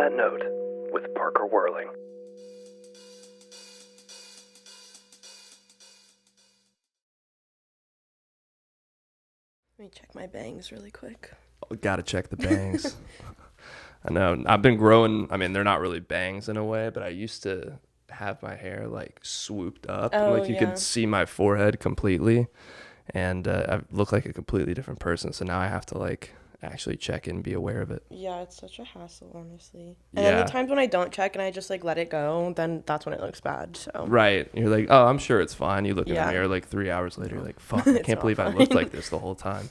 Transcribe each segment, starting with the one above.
That Note with Parker Whirling. Let me check my bangs really quick. Gotta check the bangs. I know. I've been growing. I mean, they're not really bangs in a way, but I used to have my hair like swooped up. Oh, like you yeah. could see my forehead completely. And I look like a completely different person. So now I have to like actually check and be aware of it. Yeah, it's such a hassle, honestly. And Yeah. then the times when I don't check and I just like let it go, then that's when it looks bad. So Right. You're like, oh, I'm sure it's fine. You look in Yeah. the mirror like 3 hours later. You're like, fuck, I It's can't not believe I fine. looked like this the whole time.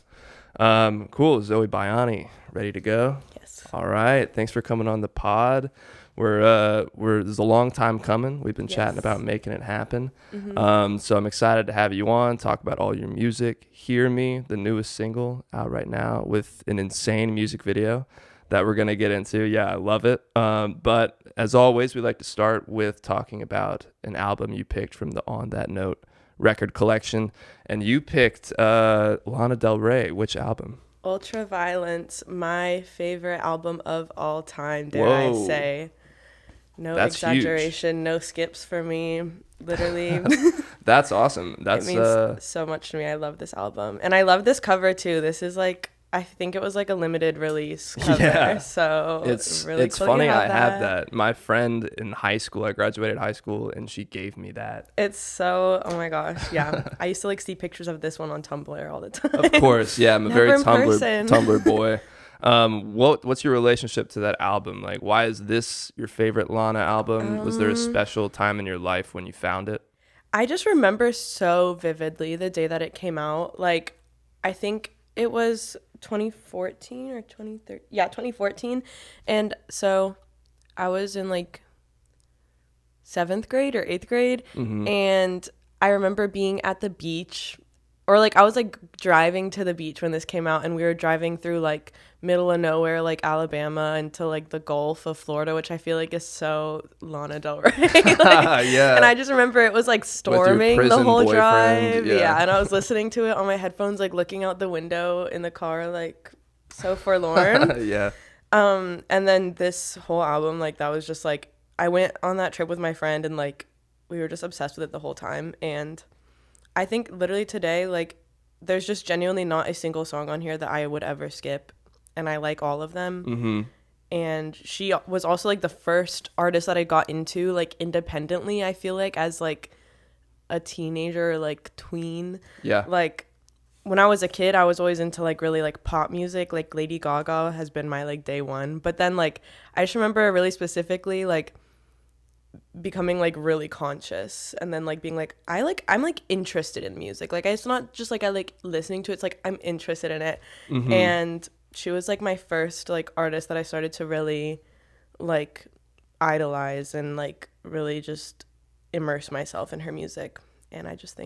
Cool. Zoe Bayani, ready to go? Yes. All right. Thanks for coming on the pod. This is a long time coming. We've been chatting Yes. about making it happen. Mm-hmm. So I'm excited to have you on, talk about all your music. Hear Me, the newest single out right now with an insane music video that we're going to get into. Yeah, I love it. But as always, we like to start with talking about an album you picked from the On That Note record collection. And you picked Lana Del Rey. Which album? Ultraviolence, my favorite album of all time, dare Whoa. I say. No That's exaggeration, no skips for me. Literally. That's awesome. That's It means so much to me. I love this album. And I love this cover too. This is like, I think it was like a limited release cover. Yeah. So It's really it's cool funny you I have that. My friend in high school, I graduated high school, and she gave me that. It's so, oh my gosh. Yeah. I used to like see pictures of this one on Tumblr all the time. Of course, yeah. I'm a Never very in person. Tumblr boy. What's your relationship to that album? Like, why is this your favorite Lana album? Was there a special time in your life when you found it? I just remember so vividly the day that it came out. Like, I think it was 2014 or 2013. Yeah, 2014. And so I was in like 7th grade or 8th grade. Mm-hmm. And I remember being at the beach, or like I was like driving to the beach when this came out, and we were driving through like middle of nowhere, like Alabama, into like the Gulf of Florida, which I feel like is so Lana Del Rey. Yeah. And I just remember it was like storming the prison whole boyfriend, drive. yeah. Yeah. And I was listening to it on my headphones, like looking out the window in the car, like so forlorn. Yeah. And then this whole album, like that was just like, I went on that trip with my friend, and like we were just obsessed with it the whole time. And I think literally today, like there's just genuinely not a single song on here that I would ever skip, and I like all of them. Mm-hmm. And she was also like the first artist that I got into like independently, I feel like, as like a teenager, like tween. Yeah. Like when I was a kid, I was always into like really like pop music. Like Lady Gaga has been my like day one. But then like I just remember really specifically like becoming like really conscious, and then like being like I'm like interested in music. Like it's not just like I like listening to it, it's like I'm interested in it. Mm-hmm. And she was like my first like artist that I started to really like idolize and like really just immerse myself in her music. And I just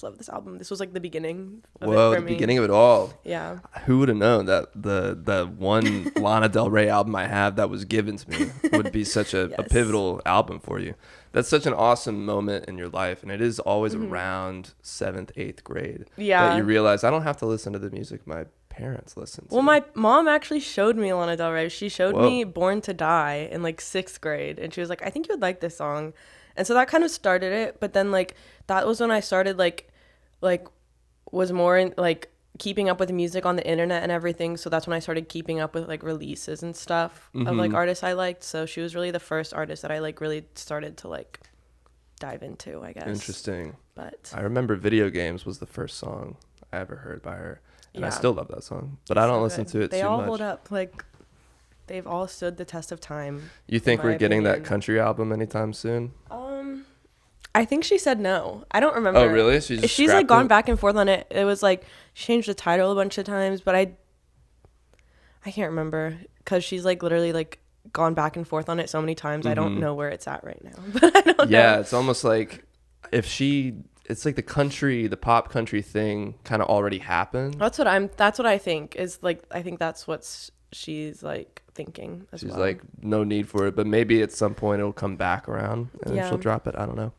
love this album. This was like the beginning of it for the me. beginning of it all. Yeah. Who would have known that the one Lana Del Rey album I have that was given to me would be such a Yes. pivotal album for you? That's such an awesome moment in your life, and it is always around 7th, 8th grade Yeah. that you realize I don't have to listen to the music my parents listen to. Well, my mom actually showed me Lana Del Rey. She showed Whoa. me Born to Die in like 6th grade, and she was like, I think you would like this song. And so that kind of started it. But then like that was when I started like was more in like keeping up with music on the internet and everything. So that's when I started keeping up with like releases and stuff of like artists I liked. So she was really the first artist that I like really started to like dive into, I guess. Interesting. But I remember Video Games was the first song I ever heard by her, and I Yeah. still love that song, but I don't so listen good. to it They too all much. hold up. Like they've all stood the test of time. You think in we're my getting that opinion. country album anytime soon? I think she said no. I don't remember. Oh, really? She's She's like scrapped gone it? back and forth on it. It was like she changed the title a bunch of times, but I can't remember because she's like literally like gone back and forth on it so many times. I don't know where it's at right now. But I don't know. Yeah, it's almost like it's like the pop country thing kind of already happened. That's what I think is like, I think that's what she's like thinking as She's well. like, no need for it, but maybe at some point it'll come back around and then Yeah. she'll drop it. I don't know.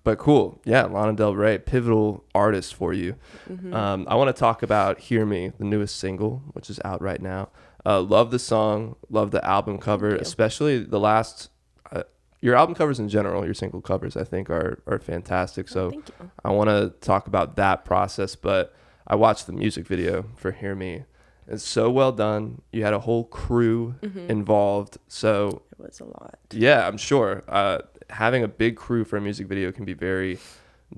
But cool. Yeah, Lana Del Rey, pivotal artist for you. I want to talk about Hear Me, the newest single, which is out right now. Love the song, love the album cover, especially the last. Your album covers in general, your single covers, I think are fantastic. So thank you. I want to talk about that process, but I watched the music video for Hear Me. It's so well done. You had a whole crew involved. So It was a lot. yeah, I'm sure. Having a big crew for a music video can be very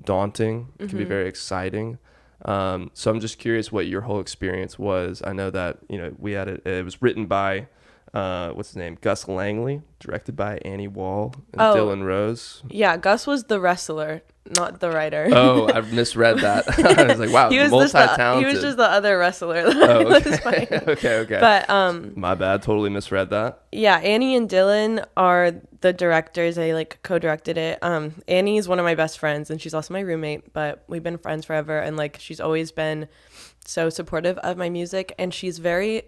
daunting. It can be very exciting. So I'm just curious what your whole experience was. I know that, we had it was written by what's his name? Gus Langley, directed by Annie Wall and Dylan Rose. Yeah, Gus was the wrestler, not the writer. Oh, I've misread that. I was like, wow, multi-talented. He was just the other wrestler. Oh, okay. okay. But my bad, totally misread that. yeah, Annie and Dylan are the directors. They like co-directed it. Annie is one of my best friends, and she's also my roommate. But we've been friends forever, and like she's always been so supportive of my music, and she's very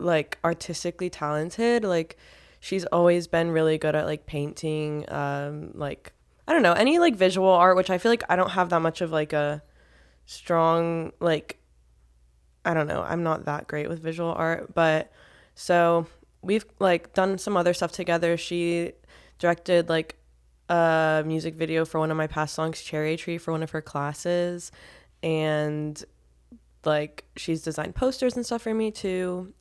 like artistically talented. Like she's always been really good at like painting, like I don't know, any like visual art, which I feel like I don't have that much of like a strong, like, I don't know, I'm not that great with visual art. But so we've like done some other stuff together. She directed like a music video for one of my past songs, Cherry Tree, for one of her classes, and like she's designed posters and stuff for me too.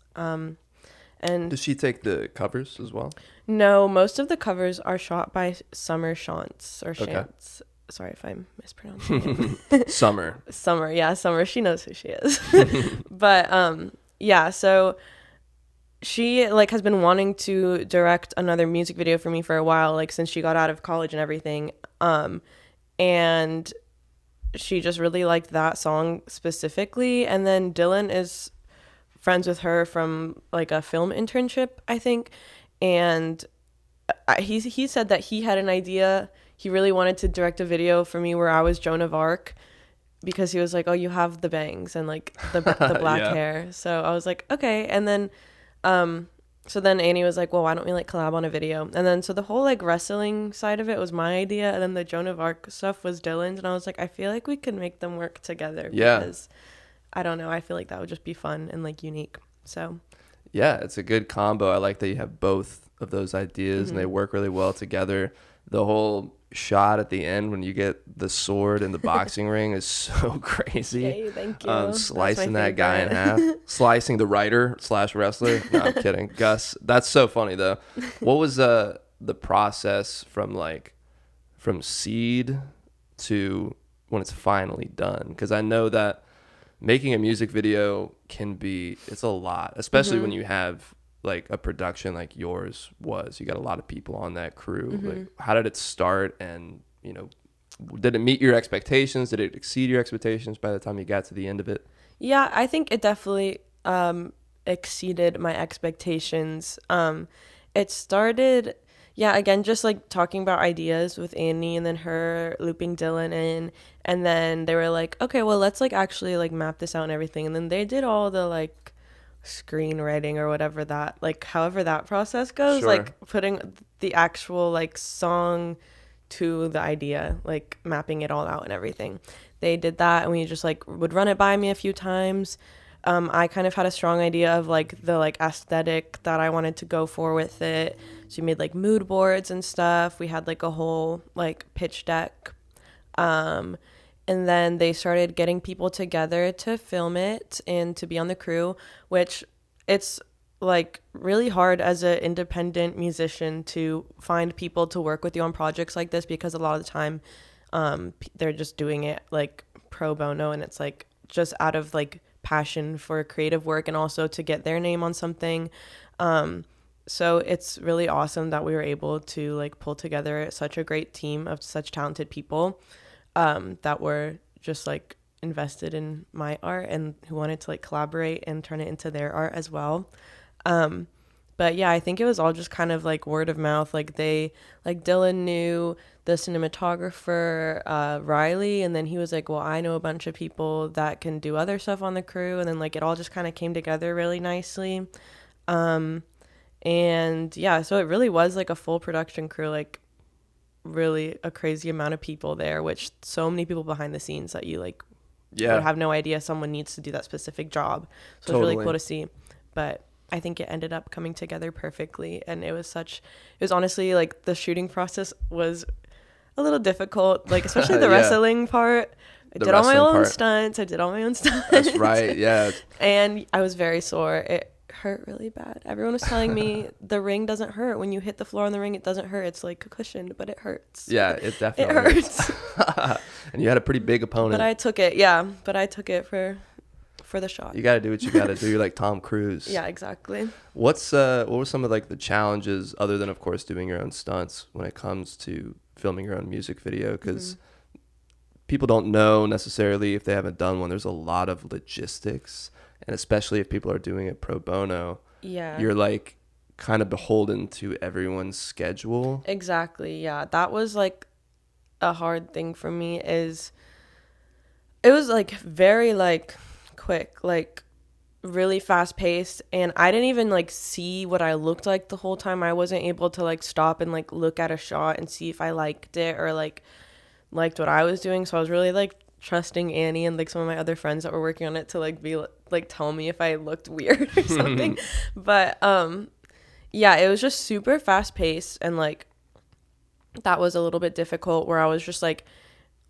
And Does she take the covers as well? no, most of the covers are shot by Summer Shantz or Shantz. Sorry if I'm mispronouncing it. Summer, yeah, Summer. She knows who she is. But yeah, so she like has been wanting to direct another music video for me for a while, like since she got out of college and everything. And she just really liked that song specifically. And then Dylan is friends with her from like a film internship, I think. And he said that he had an idea. He really wanted to direct a video for me where I was Joan of Arc, because he was like, oh, you have the bangs and like the black hair. So I was like, okay. And then so then Annie was like, well, why don't we like collab on a video? And then so the whole like wrestling side of it was my idea, and then the Joan of Arc stuff was Dylan's. And I was like, I feel like we could make them work together. Yeah. Because I don't know, I feel like that would just be fun and like unique. So yeah, it's a good combo. I like that you have both of those ideas and they work really well together. The whole shot at the end when you get the sword in the boxing ring is so crazy. Yay, thank you. Slicing that guy in half, slicing the writer / wrestler. No, I'm kidding. Gus, that's so funny though. What was the process from seed to when it's finally done? Because I know that making a music video it's a lot, especially when you have like a production like yours was. You got a lot of people on that crew. Like, how did it start? And did it meet your expectations? Did it exceed your expectations by the time you got to the end of it? Yeah, I think it definitely exceeded my expectations. It started, again, just like talking about ideas with Annie, and then her looping Dylan in, and then they were like, okay, well, let's like actually like map this out and everything. And then they did all the like screenwriting or whatever that, like however that process goes, like putting the actual like song to the idea, like mapping it all out and everything. They did that, and we just like would run it by me a few times. I kind of had a strong idea of like the like aesthetic that I wanted to go for with it. So we made like mood boards and stuff. We had like a whole like pitch deck. And then they started getting people together to film it and to be on the crew, which it's like really hard as an independent musician to find people to work with you on projects like this, because a lot of the time they're just doing it like pro bono, and it's like just out of like passion for creative work and also to get their name on something. So it's really awesome that we were able to like pull together such a great team of such talented people that were just like invested in my art and who wanted to like collaborate and turn it into their art as well. But yeah, I think it was all just kind of like word of mouth. Like Dylan knew the cinematographer, Riley, and then he was like, well, I know a bunch of people that can do other stuff on the crew. And then like it all just kind of came together really nicely. And yeah, so it really was like a full production crew, like really a crazy amount of people there, which so many people behind the scenes that you like would have no idea someone needs to do that specific job. So it's really cool to see. but I think it ended up coming together perfectly. And it was honestly like the shooting process was a little difficult, like especially the wrestling part. I did all my own stunts. That's right. Yeah. And I was very sore. It hurt really bad. Everyone was telling me the ring doesn't hurt. When you hit the floor on the ring, it doesn't hurt. It's like cushioned, but it hurts. Yeah, it definitely hurts. And you had a pretty big opponent. But I took it. Yeah. But I took it for the shot. You got to do what you got to do. You're like Tom Cruise. Yeah, exactly. What were some of like the challenges, other than of course doing your own stunts, when it comes to filming your own music video? Because people don't know necessarily, if they haven't done one, there's a lot of logistics, and especially if people are doing it pro bono, you're like kind of beholden to everyone's schedule. Exactly. Yeah, that was like a hard thing for me. It was like very like quick, like really fast paced, and I didn't even like see what I looked like the whole time. I wasn't able to like stop and like look at a shot and see if I liked it or like liked what I was doing. So I was really like trusting Annie and like some of my other friends that were working on it to like be like tell me if I looked weird or something. But yeah, it was just super fast paced, and like that was a little bit difficult, where I was just like,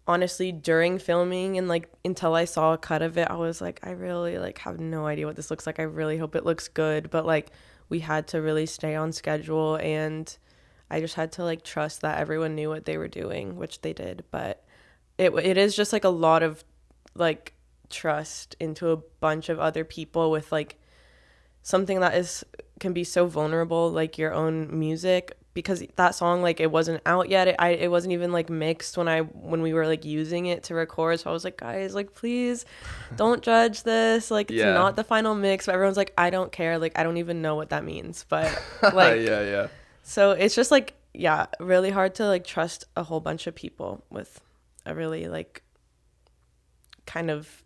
honestly, during filming and like until I saw a cut of it, I was like, I really like have no idea what this looks like. I really hope it looks good. But like we had to really stay on schedule, and I just had to like trust that everyone knew what they were doing, which they did. But it is just like a lot of like trust into a bunch of other people with like something that can be so vulnerable, like your own music, because that song, like, it wasn't out yet. It wasn't even like mixed when we were like using it to record. So I was like, guys, like, please don't judge this. Like, it's not the final mix. But everyone's like, I don't care. Like, I don't even know what that means. But like, yeah. So it's just like, yeah, really hard to like trust a whole bunch of people with a really like kind of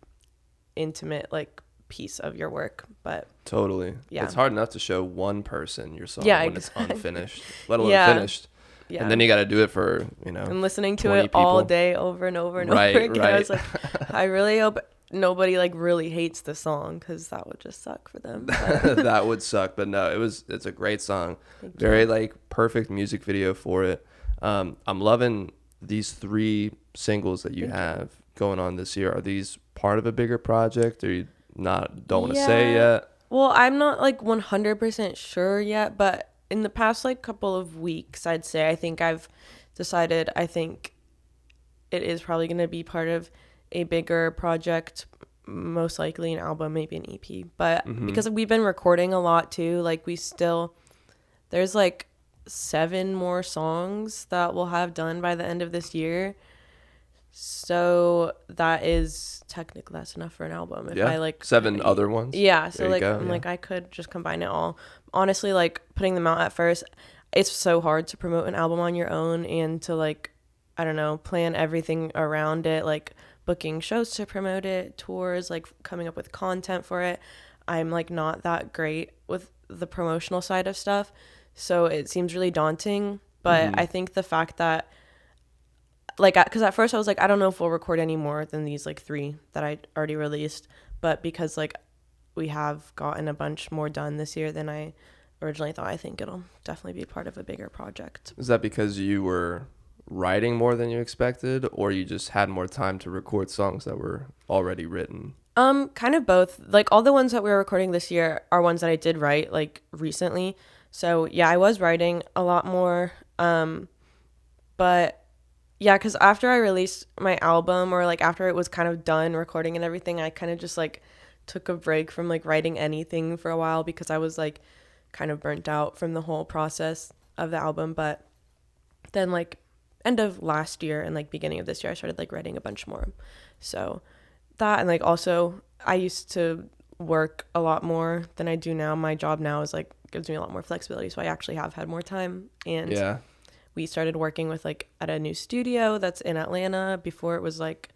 intimate like piece of your work. But totally, yeah, it's hard enough to show one person your song when it's unfinished, let alone finished. Yeah. And then you got to do it for, and listening to it people all day over and over and over again. I was like, I really hope nobody like really hates the song, because that would just suck for them. That would suck. But no, it's a great song. Very like perfect music video for it. I'm loving these 3 singles that you have going on this year. Are these part of a bigger project, or you don't want to say yet? Well, I'm not like 100% sure yet, but in the past like couple of weeks, I'd say, I think I've decided, I think it is probably going to be part of a bigger project, most likely an album, maybe an EP. But because we've been recording a lot too, like there's like 7 more songs that we'll have done by the end of this year. So that is technically, that's enough for an album. If I like 7 other ones. Yeah. So like, I'm like, I could just combine it all. Honestly, like putting them out at first, it's so hard to promote an album on your own and to like, I don't know, plan everything around it, like booking shows to promote it, tours, like coming up with content for it. I'm like not that great with the promotional side of stuff. So it seems really daunting. But I think the fact that, like, because at first I was like, I don't know if we'll record any more than these like 3 that I already released. But because like we have gotten a bunch more done this year than I originally thought, I think it'll definitely be part of a bigger project. Is that because you were writing more than you expected, or you just had more time to record songs that were already written? Kind of both. Like all the ones that we were recording this year are ones that I did write like recently. So yeah, I was writing a lot more. But yeah, because after I released my album, or like after it was kind of done recording and everything, I kind of just like took a break from like writing anything for a while, because I was like kind of burnt out from the whole process of the album. But then like end of last year and like beginning of this year, I started like writing a bunch more. So that, and like also I used to work a lot more than I do now. My job now is like gives me a lot more flexibility, so I actually have had more time. And we started working with like at a new studio that's in Atlanta. Before it was like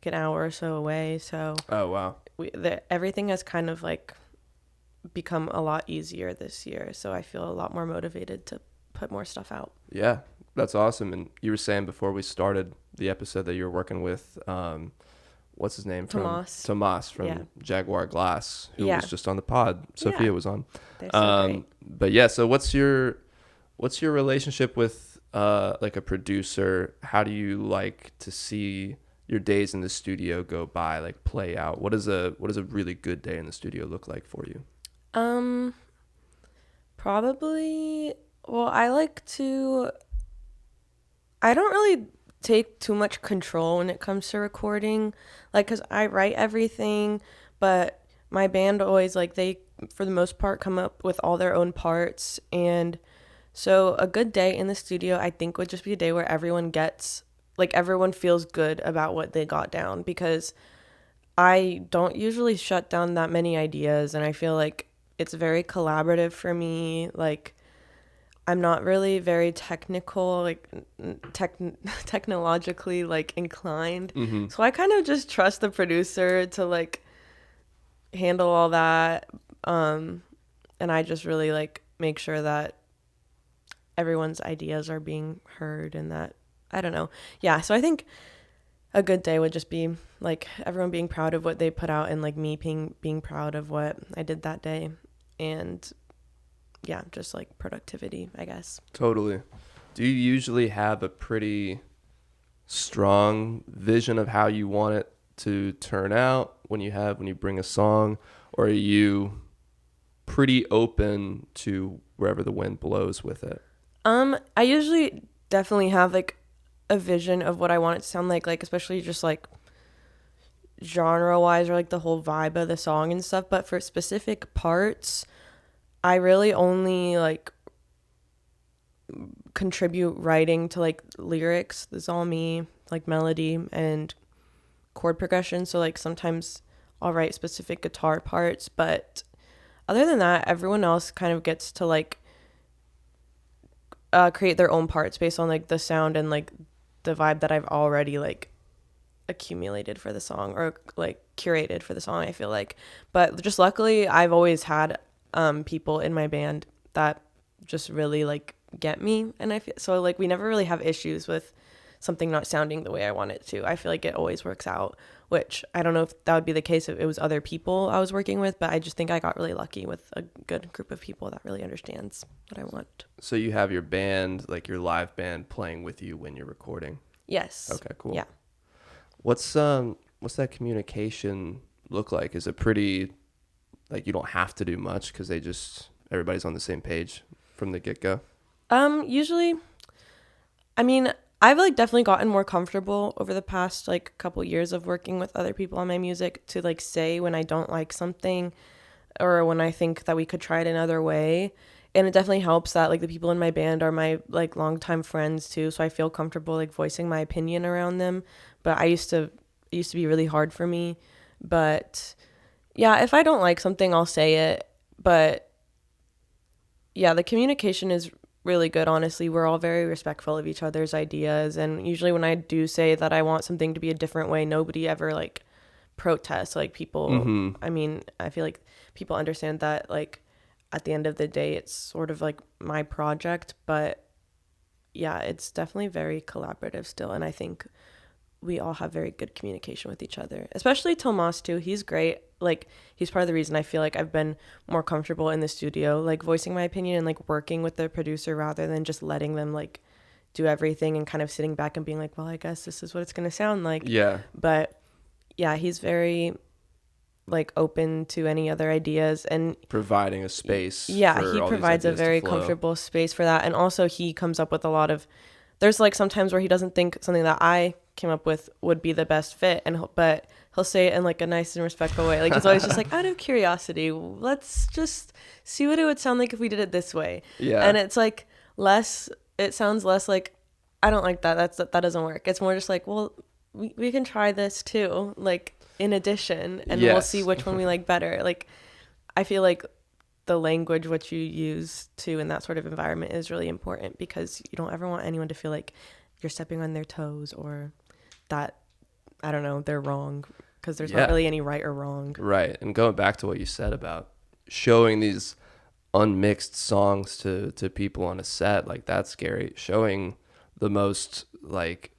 an hour or so away. So oh wow, everything has kind of like become a lot easier this year. So I feel a lot more motivated to put more stuff out. Yeah, that's awesome. And you were saying before we started the episode that you were working with what's his name? Tomas from Jaguar Glass, who Yeah. was just on the pod. Sophia Yeah. was on. They're so great. But yeah, so what's your relationship with like a producer? How do you like to see your days in the studio go by, like play out? What does a really good day in the studio look like for you? Probably, well, I don't really take too much control when it comes to recording, like, because I write everything, but my band always, like, they, for the most part, come up with all their own parts, and so a good day in the studio, I think, would just be a day where everyone feels good about what they got down, because I don't usually shut down that many ideas, and I feel like it's very collaborative for me. Like, I'm not really very technical, like technologically like inclined. Mm-hmm. So I kind of just trust the producer to like handle all that. And I just really like make sure that everyone's ideas are being heard and that, I don't know. Yeah, so I think a good day would just be like everyone being proud of what they put out and like me being proud of what I did that day. And yeah, just like productivity, I guess. Totally. Do you usually have a pretty strong vision of how you want it to turn out when you bring a song, or are you pretty open to wherever the wind blows with it? I usually definitely have like a vision of what I want it to sound like especially just like genre wise or like the whole vibe of the song and stuff. But for specific parts, I really only like contribute writing to like lyrics. This is all me, like melody and chord progression. So like sometimes I'll write specific guitar parts, but other than that, everyone else kind of gets to like create their own parts based on like the sound and like the vibe that I've already like accumulated for the song or like curated for the song, I feel like. But just luckily I've always had people in my band that just really like get me, and I feel so like we never really have issues with something not sounding the way I want it to. I feel like it always works out, which I don't know if that would be the case if it was other people I was working with, but I just think I got really lucky with a good group of people that really understands what I want. So you have your band, like your live band, playing with you when you're recording? Yes. Okay, cool. Yeah. What's that communication look like? Is it pretty, like, you don't have to do much because everybody's on the same page from the get-go? Usually, I mean, I've like definitely gotten more comfortable over the past like couple years of working with other people on my music to like say when I don't like something or when I think that we could try it another way. And it definitely helps that like the people in my band are my like longtime friends too, so I feel comfortable like voicing my opinion around them. But it used to be really hard for me. But yeah, if I don't like something, I'll say it. But yeah, the communication is really good, honestly. We're all very respectful of each other's ideas, and usually when I do say that I want something to be a different way, nobody ever like protests. Like people, I mean, I feel like people understand that like at the end of the day it's sort of like my project, but yeah, it's definitely very collaborative still, and I think we all have very good communication with each other, especially Tomas too. He's great. Like he's part of the reason I feel like I've been more comfortable in the studio, like voicing my opinion and like working with the producer rather than just letting them like do everything and kind of sitting back and being like, well, I guess this is what it's going to sound like. Yeah. But yeah, he's very like open to any other ideas and providing a space. Yeah, he provides a very comfortable space for that. And also he comes up with a lot of, there's like sometimes where he doesn't think something that I came up with would be the best fit, but he'll say it in like a nice and respectful way. Like he's always just like, out of curiosity, let's just see what it would sound like if we did it this way. Yeah. And it's like it sounds less like, I don't like that, that doesn't work. It's more just like, well, we can try this too, like in addition, and We'll see which one we like better. Like I feel like the language which you use too in that sort of environment is really important, because you don't ever want anyone to feel like you're stepping on their toes or that, I don't know, they're wrong, because there's not really any right or wrong. Right. And going back to what you said about showing these unmixed songs to people on a set, like that's scary. Showing the most like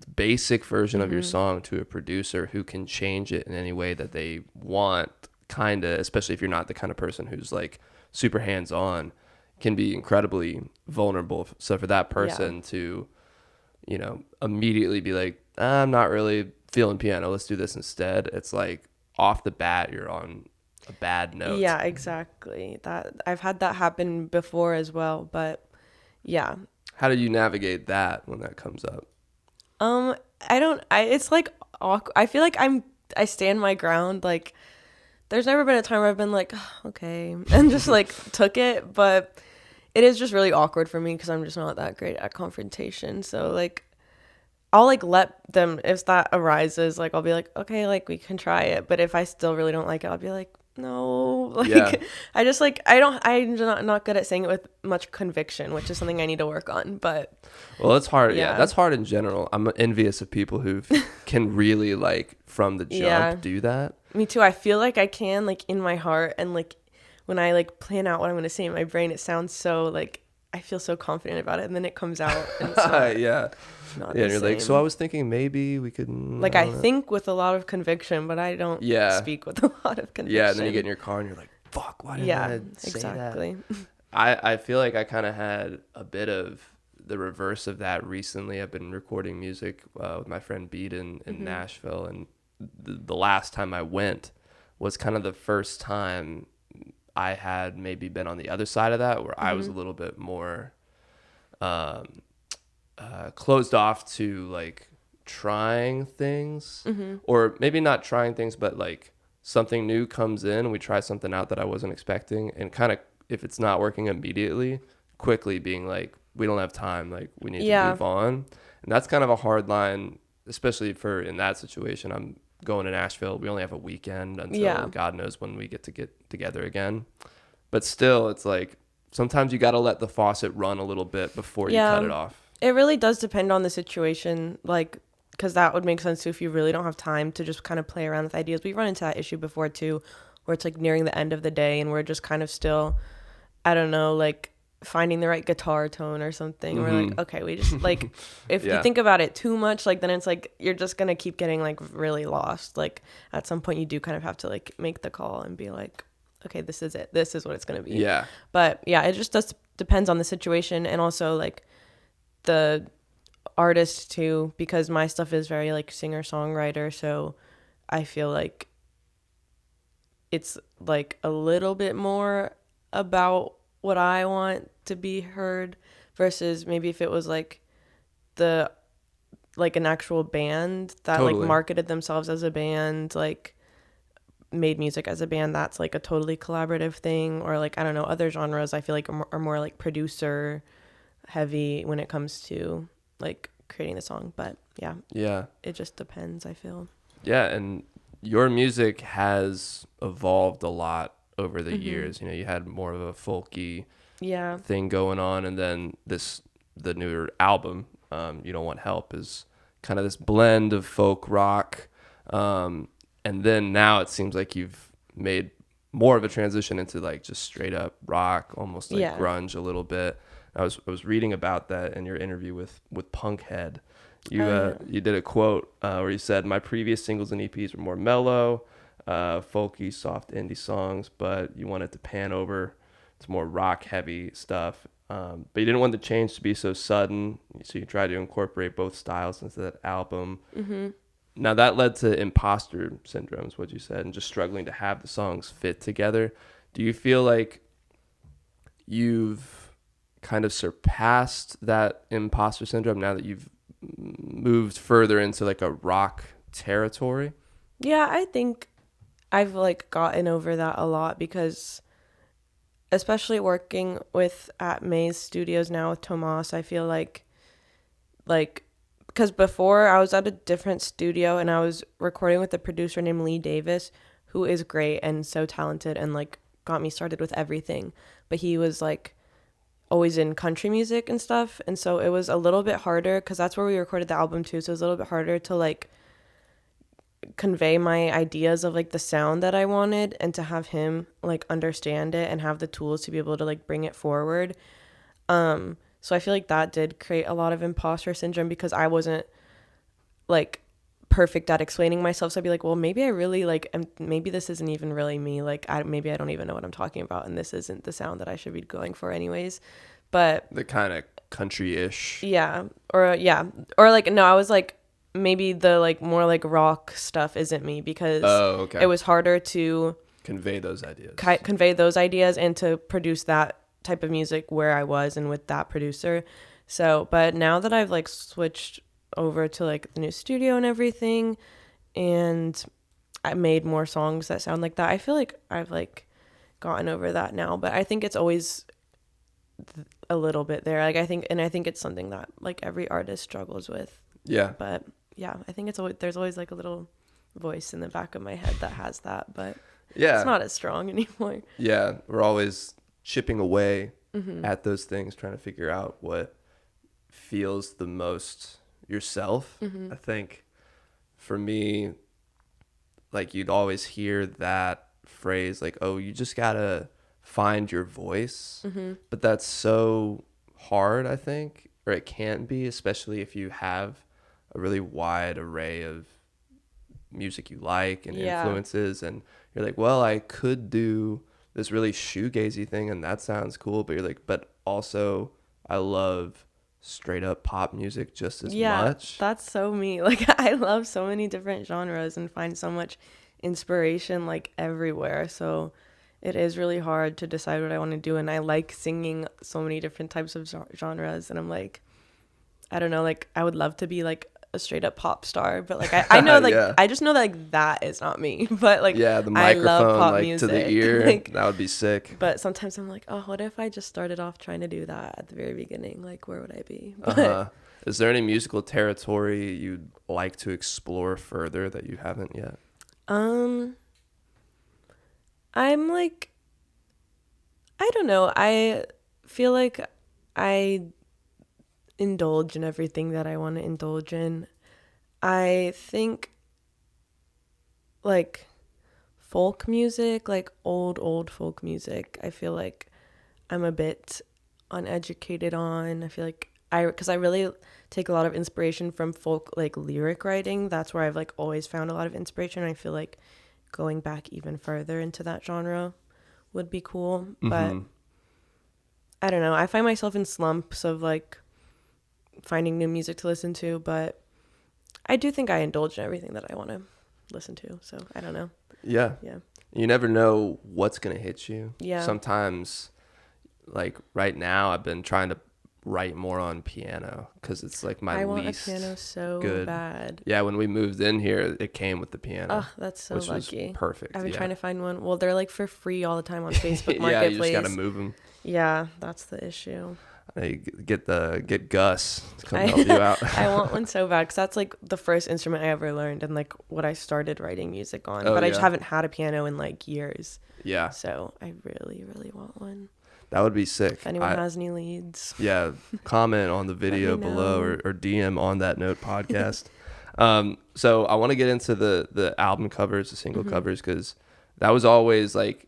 basic version of your song to a producer who can change it in any way that they want, kind of, especially if you're not the kind of person who's like super hands-on, can be incredibly vulnerable. So for that person to, you know, immediately be like, I'm not really feeling piano, let's do this instead, it's like off the bat you're on a bad note. Yeah, exactly. That I've had that happen before as well, but yeah. How do you navigate that when that comes up? It's like awkward. I feel like I stand my ground. Like, there's never been a time where I've been like, "Oh, okay," and just like took it, but it is just really awkward for me because I'm just not that great at confrontation. So like, I'll like let them, if that arises, like I'll be like, okay, like we can try it. But if I still really don't like it, I'll be like, no. Like I just like I'm not good at saying it with much conviction, which is something I need to work on. But well, it's hard. Yeah, that's hard in general. I'm envious of people who can really like from the jump do that. Me too. I feel like I can, like in my heart, and like when I like plan out what I'm gonna say in my brain, it sounds so like I feel so confident about it, and then it comes out and it's not and you're like, so I was thinking maybe we could like I think with a lot of conviction, but I don't speak with a lot of conviction. Yeah, and then you get in your car and you're like, fuck, why didn't I say that? I feel like I kind of had a bit of the reverse of that recently. I've been recording music with my friend Beat in Nashville, and the last time I went was kind of the first time I had maybe been on the other side of that, where I was a little bit more closed off to like trying things, or maybe not trying things, but like something new comes in and we try something out that I wasn't expecting, and kind of if it's not working immediately, quickly being like, we don't have time, like we need to move on. And that's kind of a hard line, especially for in that situation. I'm going to Nashville, we only have a weekend until God knows when we get together again, but still it's like sometimes you got to let the faucet run a little bit before you cut it off. It really does depend on the situation, like, because that would make sense too if you really don't have time to just kind of play around with ideas. We've run into that issue before too, where it's like nearing the end of the day and we're just kind of still, I don't know, like finding the right guitar tone or something. We're like, okay, we just like, if you think about it too much, like then it's like you're just gonna keep getting like really lost. Like at some point you do kind of have to like make the call and be like, okay, this is it, this is what it's gonna be. But yeah, it just does depends on the situation, and also like the artist too, because my stuff is very like singer songwriter, so I feel like it's like a little bit more about what I want to be heard versus maybe if it was like the like an actual band that like marketed themselves as a band, like made music as a band, that's like a totally collaborative thing. Or like I don't know, other genres I feel like are more like producer heavy when it comes to like creating the song. But yeah, it just depends, I feel. And your music has evolved a lot over the years. You know, you had more of a folky thing going on, and then the newer album, You Don't Want Help, is kind of this blend of folk rock, and then now it seems like you've made more of a transition into like just straight up rock, almost like grunge a little bit. I was reading about that in your interview with Punkhead. You did a quote where you said, "My previous singles and EPs were more mellow, folky, soft indie songs, but you wanted to pan over to more rock heavy stuff. But you didn't want the change to be so sudden, so you tried to incorporate both styles into that album." Now that led to imposter syndrome, is what you said, and just struggling to have the songs fit together. Do you feel like you've kind of surpassed that imposter syndrome now that you've moved further into like a rock territory? Yeah, I think I've like gotten over that a lot, because especially working with at Maze Studios now with Tomas, I feel like because before I was at a different studio and I was recording with a producer named Lee Davis, who is great and so talented and like got me started with everything, but he was like always in country music and stuff, and so it was a little bit harder because that's where we recorded the album too, so it was a little bit harder to like convey my ideas of like the sound that I wanted, and to have him like understand it and have the tools to be able to like bring it forward. So I feel like that did create a lot of imposter syndrome, because I wasn't like perfect at explaining myself, so I'd be like, well, maybe I really like maybe this isn't even really me, like maybe I don't even know what I'm talking about, and this isn't the sound that I should be going for anyways. But The kind of country-ish. yeah, or like no, I was like, maybe the like more like rock stuff isn't me, because Okay. it was harder to Convey those ideas. convey those ideas and to produce that type of music where I was and with that producer. So, but now that I've like switched over to like the new studio and everything, and I made more songs that sound like that, I feel like I've like gotten over that now. But I think it's always a little bit there. Like I think it's something that like every artist struggles with. Yeah. But yeah, I think it's always, there's always like a little voice in the back of my head that has that, but Yeah. it's not as strong anymore. Yeah. We're always chipping away Mm-hmm. at those things, trying to figure out what feels the most yourself. Mm-hmm. I think for me, like you'd always hear that phrase like, oh, you just gotta find your voice. Mm-hmm. But that's so hard, I think, or it can be, especially if you have a really wide array of music you like and Yeah. influences, and you're like, well, I could do this really shoegazy thing and that sounds cool, but you're like, but also I love straight up pop music just as much. That's so me. Like I love so many different genres and find so much inspiration like everywhere. So it is really hard to decide what I want to do, and I like singing so many different types of genres, and I'm like, I don't know, like I would love to be like a straight up pop star, but like I know like Yeah. I just know that like that is not me. But like Yeah, the I love microphone pop like music. to the ear, Like, that would be sick. but sometimes I'm like, oh, what if I just started off trying to do that at the very beginning? Like where would I be? But Is there any musical territory you'd like to explore further that you haven't yet? I'm like, I don't know. I feel like I indulge in everything that I want to indulge in. I think like folk music, like old folk music, I feel like I'm a bit uneducated on. I feel like because I really take a lot of inspiration from folk like lyric writing. That's where I've like always found a lot of inspiration. I feel like going back even further into that genre would be cool. But I don't know. I find myself in slumps of like finding new music to listen to, but I do think I indulge in everything that I want to listen to. So I don't know. Yeah. Yeah. You never know what's going to hit you. Yeah. Sometimes, like right now, I've been trying to write more on piano because it's like my I want least a piano so good. bad. Yeah, when we moved in here, it came with the piano. Oh, that's so which lucky. was perfect. I've been yeah. trying to find one. Well, they're like for free all the time on Facebook Marketplace. Yeah, you just got to move them. Yeah, that's the issue. Get Gus to come help you out. I want one so bad because that's like the first instrument I ever learned and like what I started writing music on. Oh, but I just yeah. haven't had a piano in like years. Yeah, So I really, really want one. that would be sick. If anyone has any leads. Yeah, comment on the video me below know. or DM on that note podcast. So I want to get into the album covers, the single covers, because that was always like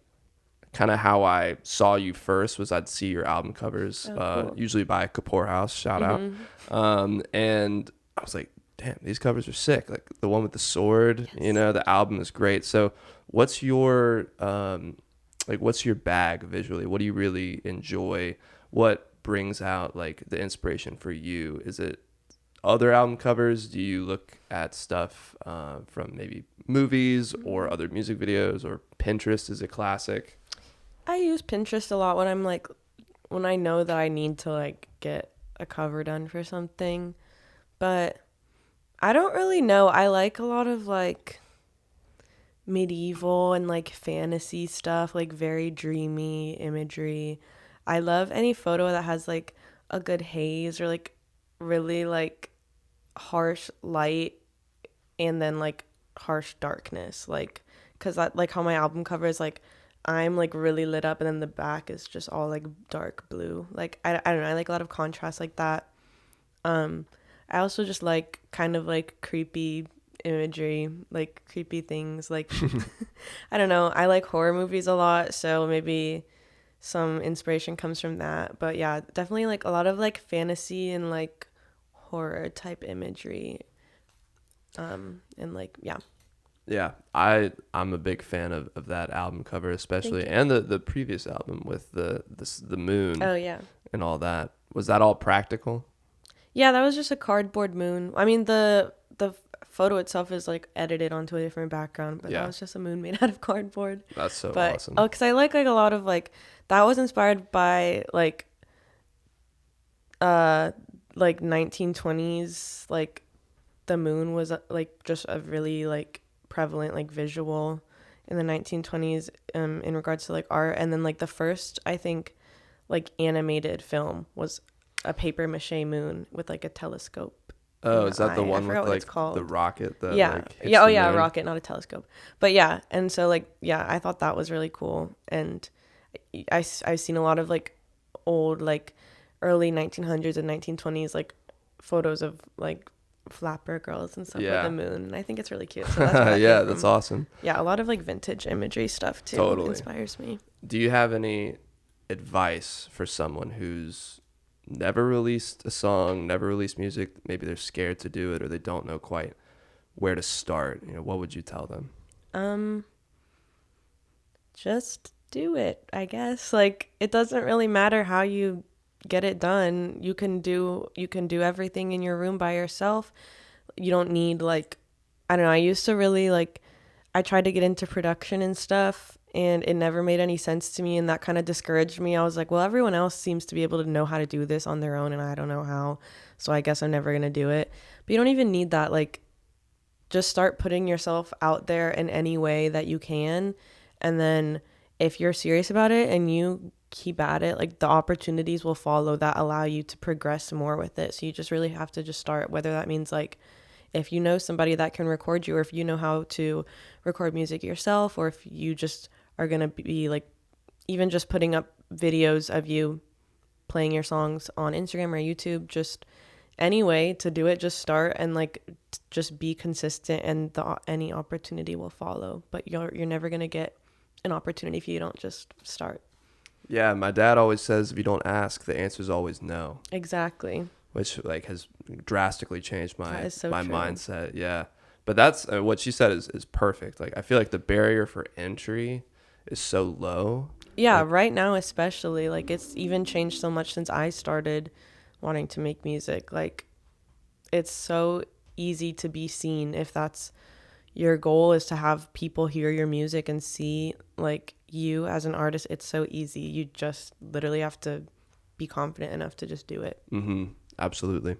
kind of how I saw you first. Was I'd see your album covers, Cool. usually by Kapoor House, shout out. And I was like, damn, these covers are sick. Like the one with the sword, you know, the album is great. So what's your what's your bag visually? What do you really enjoy? What brings out like the inspiration for you? Is it other album covers? Do you look at stuff from maybe movies or other music videos, or Pinterest is a classic? I use Pinterest a lot when I know that I need to like get a cover done for something. But I don't really know. I like a lot of like medieval and like fantasy stuff, like very dreamy imagery. I love any photo that has like a good haze or like really like harsh light and then like harsh darkness, like because that like how my album cover is like I'm like really lit up and then the back is just all like dark blue. Like I don't know, I like a lot of contrast like that. I also just like kind of like creepy imagery, like creepy things, like I don't know, I like horror movies a lot, so maybe some inspiration comes from that. But yeah, definitely like a lot of like fantasy and like horror type imagery And like, yeah. Yeah, I'm a big fan of that album cover especially, and the previous album with the moon. Oh yeah. And all that. Was that all practical? Yeah, that was just a cardboard moon. I mean, the photo itself is like edited onto a different background, but that was just a moon made out of cardboard. That's so but, awesome. Oh, because I like a lot of like that was inspired by like 1920s, like the moon was like just a really like prevalent like visual in the 1920s in regards to like art. And then like the first, I think, like animated film was a paper mache moon with like a telescope. Oh, is that the one with like the rocket that like hits the moon? A rocket, not a telescope. But yeah, and so like I thought that was really cool. And I've seen a lot of like old like early 1900s and 1920s like photos of like flapper girls and stuff with the moon, and I think it's really cute. So that's that's awesome. Yeah, a lot of like vintage imagery stuff too. Totally inspires me. Do you have any advice for someone who's never released a song, never released music? Maybe they're scared to do it or they don't know quite where to start. What would you tell them? Just do it, I guess. Like, it doesn't really matter how you get it done. You can do everything in your room by yourself. You don't need like, I don't know, I used to really like, I tried to get into production and stuff, and it never made any sense to me, and that kind of discouraged me. I was like, well, everyone else seems to be able to know how to do this on their own, and I don't know how, so I guess I'm never gonna do it. But you don't even need that. Like, just start putting yourself out there in any way that you can, and then if you're serious about it and you keep at it, like the opportunities will follow that allow you to progress more with it. So you just really have to just start, whether that means like if you know somebody that can record you, or if you know how to record music yourself, or if you just are going to be like even just putting up videos of you playing your songs on Instagram or YouTube, just any way to do it, just start and like just be consistent, and any opportunity will follow. But you're never going to get an opportunity if you don't just start. Yeah, my dad always says if you don't ask, the answer is always no. Exactly. Which like has drastically changed my true. mindset. Yeah, but that's what she said is perfect. Like I feel like the barrier for entry is so low. Yeah, like, right now especially, like it's even changed so much since I started wanting to make music. Like it's so easy to be seen. If that's your goal, is to have people hear your music and see like you as an artist, it's so easy. You just literally have to be confident enough to just do it. Absolutely.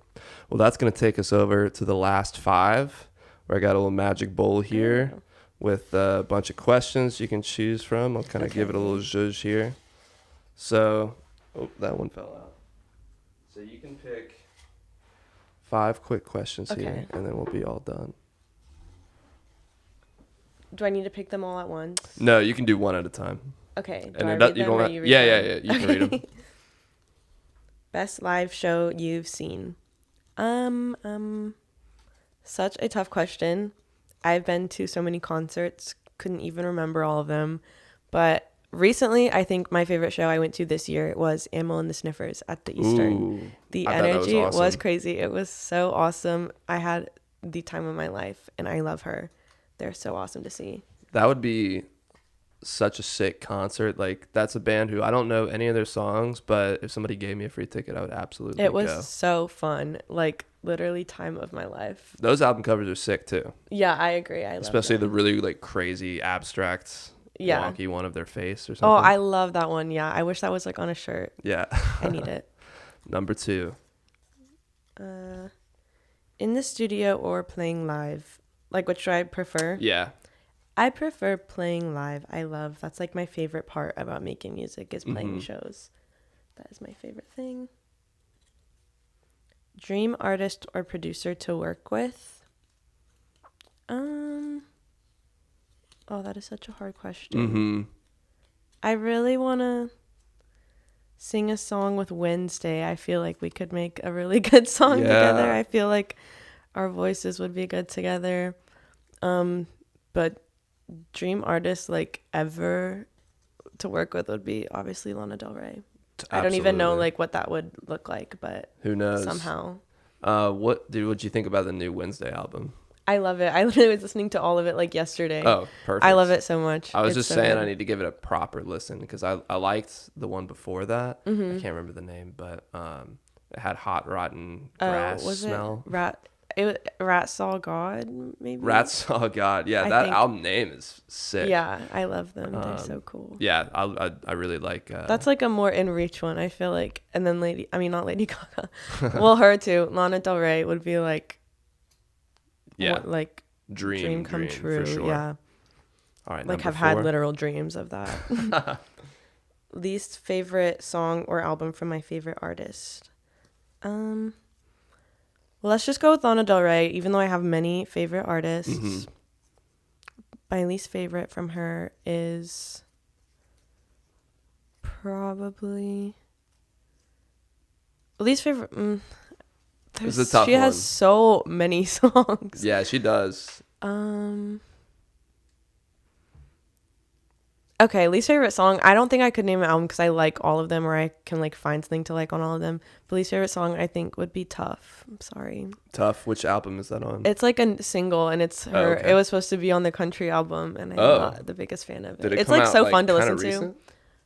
Well, that's going to take us over to the last 5, where I got a little magic bowl here with a bunch of questions you can choose from. I'll kind of give it a little zhuzh here. So, that one fell out. So you can pick 5 quick questions here, and then we'll be all done. Do I need to pick them all at once? No, you can do one at a time. Okay. You read them? You can read them. Best live show you've seen? Such a tough question. I've been to so many concerts, couldn't even remember all of them. But recently, I think my favorite show I went to this year was Amyl and the Sniffers at the Eastern. Ooh, the energy was crazy. It was so awesome. I had the time of my life, and I love her. They're so awesome to see. That would be such a sick concert. Like that's a band who I don't know any of their songs, but if somebody gave me a free ticket, I would absolutely It was go. So fun. Like literally time of my life. Those album covers are sick too. Yeah, I agree. I love especially them. The really like crazy abstract wonky one of their face or something. Oh, I love that one. Yeah, I wish that was like on a shirt. Yeah. I need it. Number 2. In the studio or playing live? Like, which do I prefer? Yeah. I prefer playing live. That's like my favorite part about making music is playing shows. That is my favorite thing. Dream artist or producer to work with? Oh, that is such a hard question. I really want to sing a song with Wednesday. I feel like we could make a really good song together. I feel like our voices would be good together. But dream artist like ever to work with would be obviously Lana Del Rey. Absolutely. I don't even know like what that would look like, but who knows? Somehow. What do you think about the new Wednesday album? I love it. I literally was listening to all of it like yesterday. Oh, perfect. I love it so much. I was It's just so saying good. I need to give it a proper listen because I liked the one before that. Mm-hmm. I can't remember the name, but it had hot rotten grass was smell. Rat Saw God, maybe? Rat Saw God. Yeah, I that think- album name is sick. Yeah, I love them. They're so cool. Yeah, I really like. That's like a more in reach one, I feel like. And then not Lady Gaga. Well, her too. Lana Del Rey would be like, yeah, like dream come true. for sure. Yeah. All right, Like number I've had 4. literal dreams of that. Least favorite song or album from my favorite artist. Well, let's just go with Lana Del Rey, even though I have many favorite artists. Mhm. My least favorite from her is probably least favorite. It's a tough she has one. so many songs. Yeah, she does. Okay, least favorite song. I don't think I could name an album because I like all of them, or I can like find something to like on all of them. But least favorite song I think would be Tough. I'm sorry. Tough. Which album is that on? It's like a single, and it's her. okay. It was supposed to be on the country album, and I'm not the biggest fan of it. Did it It's come like out, so fun to kinda listen recent?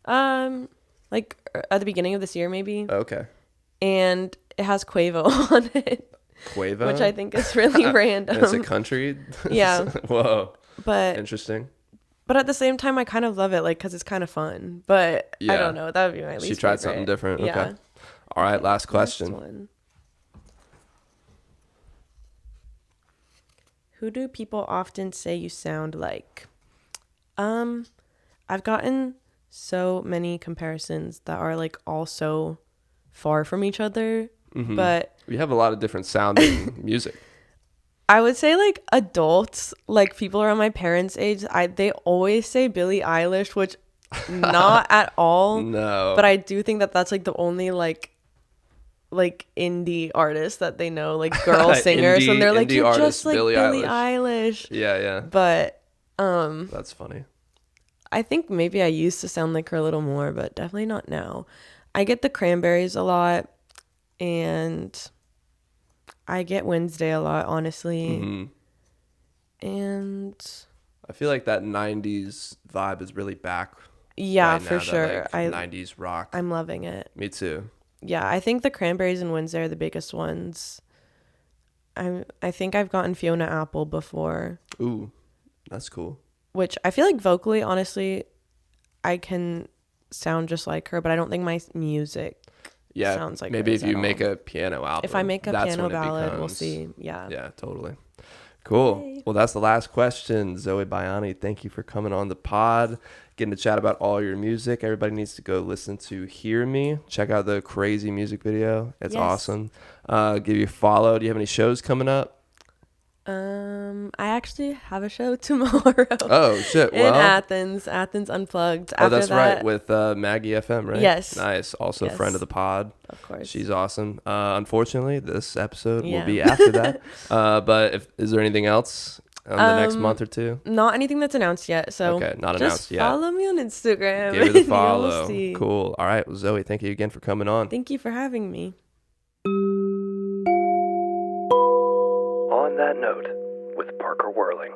to. Like at the beginning of this year maybe, Okay. and it has Quavo on it, Quavo, which I think is really random. And it's a country. Yeah. Whoa. but Interesting. but at the same time, I kind of love it, like because it's kind of fun. But I Yeah. don't know. That would be my least. She tried favorite. something different. Yeah. Okay. All right. Last question. Next one. Who do people often say you sound like? I've gotten so many comparisons that are like all so far from each other, Mhm. but We have a lot of different sounding music. I would say like adults, like people around my parents' age, they always say Billie Eilish, which not at all. No. But I do think that that's like the only like indie artist that they know, like girl singers, and they're like, Indie you're artist, just like Billie Billie Eilish. Yeah, yeah. But That's funny. I think maybe I used to sound like her a little more, but definitely not now. I get the Cranberries a lot, and I get Wednesday a lot, honestly. Mhm. And I feel like that 90s vibe is really back. yeah, right for now, sure. that, like, 90s rock. I'm loving it. Me too. Yeah, I think the Cranberries and Wednesday are the biggest ones. I think I've gotten Fiona Apple before, Ooh, that's cool. which I feel like vocally, honestly, I can sound just like her, but I don't think my music Yeah, sounds like maybe hers if you at make all. a piano album. If I make a that's piano when it ballad, we'll becomes- see. Yeah. Yeah, totally. Cool. Yay. Well, that's the last question. Zoe Bayani, thank you for coming on the pod, getting to chat about all your music. Everybody needs to go listen to Hear Me. Check out the crazy music video. It's Yes. awesome. Give you a follow. Do you have any shows coming up? I actually have a show tomorrow. Oh, shit. In Well, Athens Unplugged. oh, After that's that, right. With Maggie FM, right? Yes. Nice. Also a Yes. friend of the pod. Of course. She's awesome. Unfortunately, this episode will Yeah. be after that. But is there anything else on the next month or two? Not anything that's announced yet. So Okay, not just announced yet. follow me on Instagram. Give it a and you'll follow. see. Cool. All right. Well, Zoe, thank you again for coming on. Thank you for having me. On that note, with Parker Whirling.